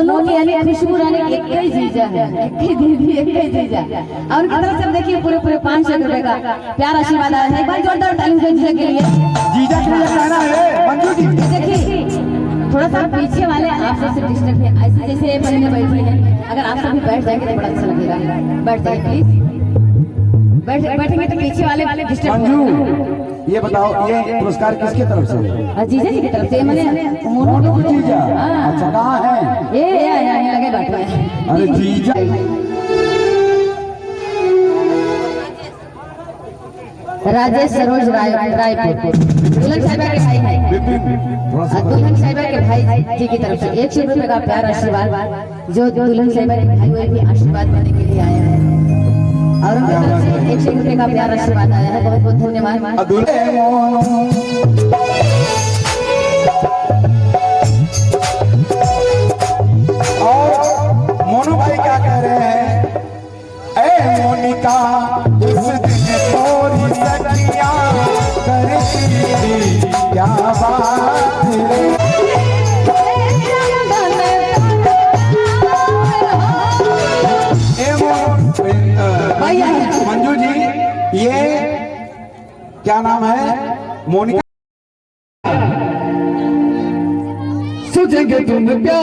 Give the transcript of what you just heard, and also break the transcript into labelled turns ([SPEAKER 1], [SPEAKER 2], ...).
[SPEAKER 1] मोनू की यानी खुशबू रानी एक ही जीजा है, एक ही दीदी, एक ही जीजा। और उनकी तरफ से देखिए पूरे 500 रुपए का प्यार आशीर्वाद आया है। एक बार जोरदार ताली दो जीजा के लिए।
[SPEAKER 2] जीजा के लिए कहना है मंजू जी।
[SPEAKER 1] देखिए थोड़ा सा पीछे वाले आप सबसे डिस्टर्ब है, ऐसे जैसे पहले बैठे हैं, अगर आप सभी बैठ जाएंगे तो बड़ा अच्छा लगेगा। बैठ जाइए प्लीज। बैठेंगे तो पीछे वाले डिस्टर्ब।
[SPEAKER 2] मंजू ये बताओ ये पुरस्कार किसकी तरफ से है?
[SPEAKER 1] जीजा जी की तरफ से। मैंने
[SPEAKER 2] मोनू जीजा। अच्छा कहाँ है?
[SPEAKER 1] ये लगे बैठे हैं।
[SPEAKER 2] अरे जीजा
[SPEAKER 1] राजेश सरोज रायपुर दुल्हन साहिबा के भाई है। दुल्हन साहिबा के भाई जी की तरफ से 100 रुपए का प्यार आशीर्वाद, जो दुल्हन साहिबा के भाई हुए भी आशीर्वाद देने के लिए आए हैं। और उनकी तरफ से 100 रुपए का प्यार आशीर्वाद आया है। बहुत बहुत धन्यवाद।
[SPEAKER 2] और मोनू भाई क्या कह रहे हैं? ए मोनिका उस दिन तोरी सखियां करेगी क्या बात रे। मंजू जी ये क्या नाम है? मोनिका। सोचेंगे तुम प्यार